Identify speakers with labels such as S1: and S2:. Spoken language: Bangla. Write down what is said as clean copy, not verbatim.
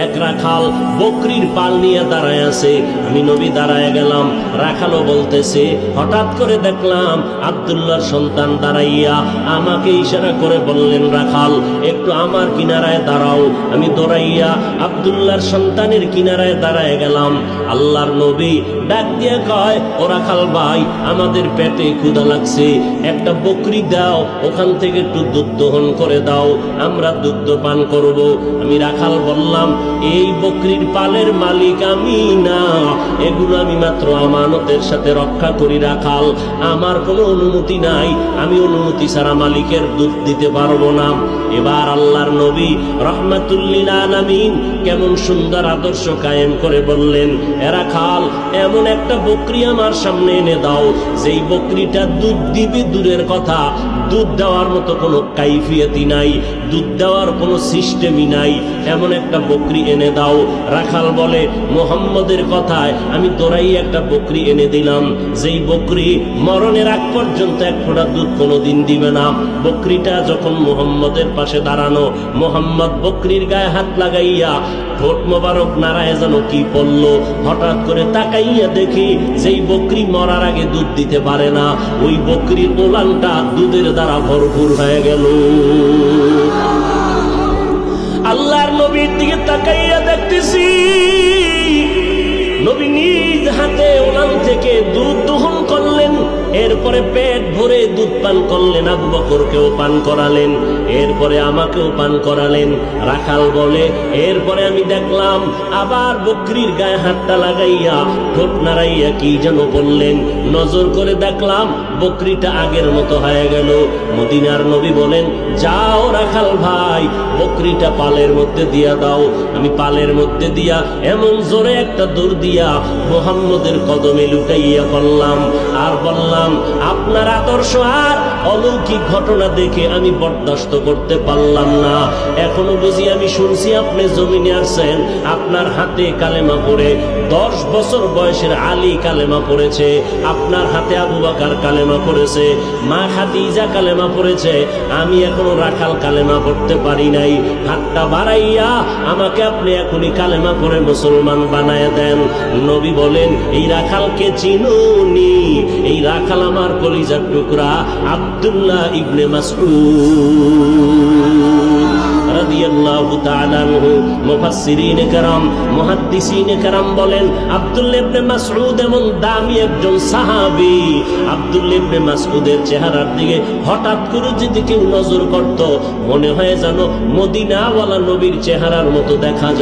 S1: এক রাখাল বকরির পাল নিয়ে দাঁড়ায় আছে। আমি নবী দাঁড়ায় গেলাম, রাখালও বলতেছে। হঠাৎ করে দেখলাম আব্দুল্লাহর সন্তান দাঁড়াইয়া আমাকে ইশারা করে বললেন, রাখাল একটু আমার কিনারায় দাঁড়াও। আমি দৌড়াইয়া আব্দুল্লাহর সন্তানের কিনারায় দাঁড়ায় গেলাম। আল্লাহর নবী ডাক দিয়ে কয়, ও রাখাল ভাই, আমাদের পেটে ক্ষুধা লাগছে, একটা বকরি দাও, ওখান থেকে একটু দুধ দহন করে দাও, আমরা দুধ পান করব। আমি রাখাল বললাম, এই বকরির পালের মালিক আমি না, এগুলো আমি মাত্র আমানতের সাথে রক্ষা করি। রাখাল, আমার কোনো অনুমতি নাই, আমি অনুমতি ছাড়া মালিকের দুধ দিতে পারবো না। এবার আল্লাহর নবী রহমাতুল্লিল আলামিন কেমন সুন্দর আদর্শ কায়েম করে বললেন, রাখাল এমন একটা বকরি আমার সামনে এনে দাও, যেই বকরিটা দুধ দিবে দূরের কথা, দুধ দেওয়ার মতো কোনো কাইফিয়তই নাই, দুধ দেওয়ার কোনো সিস্টেমই নাই, এমন একটা বকরি এনে দাও। রাখাল বলে, মুহাম্মদের কথায় আমি তোরাই একটা বকরি এনে দিলাম, যেই বকরি মরণের আগ পর্যন্ত এক ফোঁটা দুধ কোনোদিন দিবে না। বকরিটা যখন মুহাম্মদের পাশে দাঁড়ানো, মুহাম্মদ বকরির গায়ে হাত লাগাইয়া ঠোঁট মোবারক নাড়ায় যেন কি পড়লো। হঠাৎ করে তাকাইয়া দেখি যেই বকরি মরার আগে দুধ দিতে পারে না, ওই বকরির ওলানটা দুধের দ্বারা ভরপুর হয়ে গেল। আল্লাহর নবীর দিকে তাকাইয়া দেখতেছি, নবী নিজ হাতে ওলান থেকে দুধ দহন করলেন, এরপরে পেট ভরে দুধ পান করলেন, আবু বকরকেও পান করালেন, এরপরে আমাকেও পান করালেন। রাখাল বলে, এরপরে আমি দেখলাম আবার বকরির গায়ে হাতটা লাগাইয়া ঠোঁট নাড়াইয়া কি যেন বললেন, নজর করে দেখলাম বকরিটা আগের মতো হয়ে গেল। মদিনার নবী বলেন, যাও রাখাল ভাই, বকরিটা পালের মধ্যে দিয়া দাও। আমি পালের মধ্যে দিয়া এমন জোরে একটা দৌড় দিয়া মুহাম্মদের কদমে লুটাইয়া পড়লাম, আর বললাম, আপনার আদর্শ আর অলৌকিক ঘটনা দেখে আমি বরদাস্ত করতে পারলাম না। এখনো বুঝি আমি শুনছি আপনি জমিনে আসছেন, আপনার হাতে কালেমা পড়ে 10 বছর বয়সের আলী কালেমা পড়েছে, আপনার হাতে আবু বকর কালেমা পড়েছে, মা খাদিজা কালেমা পড়েছে, আমি এখনো রাখাল কালেমা পড়তে পারি নাই। হাতটা বাড়াইয়া আমাকে আপনি এখনই কালেমা পড়ে মুসলমান বানায় দেন। নবী বলেন, এই রাখালকে চিনুনি? এই রাখাল আমার কলিজার টুকরা আব্দুল্লাহ ইবনে মাসউদ রাদিয়াল্লাহু তাআলা আনহু। মুফাসসিরিন কেরাম, মুহাদ্দিসিন কেরাম বলেন, আব্দুল্লাহ ইবনে মাসউদ এমন দামি একজন সাহাবী, আব্দুল্লাহ ইবনে মাসউদের চেহারার দিকে হঠাৎ করে যদি কেউ নজর করত, মনে হয় যেন মদিনাওয়ালা নবীর চেহারার মতো দেখা যায়।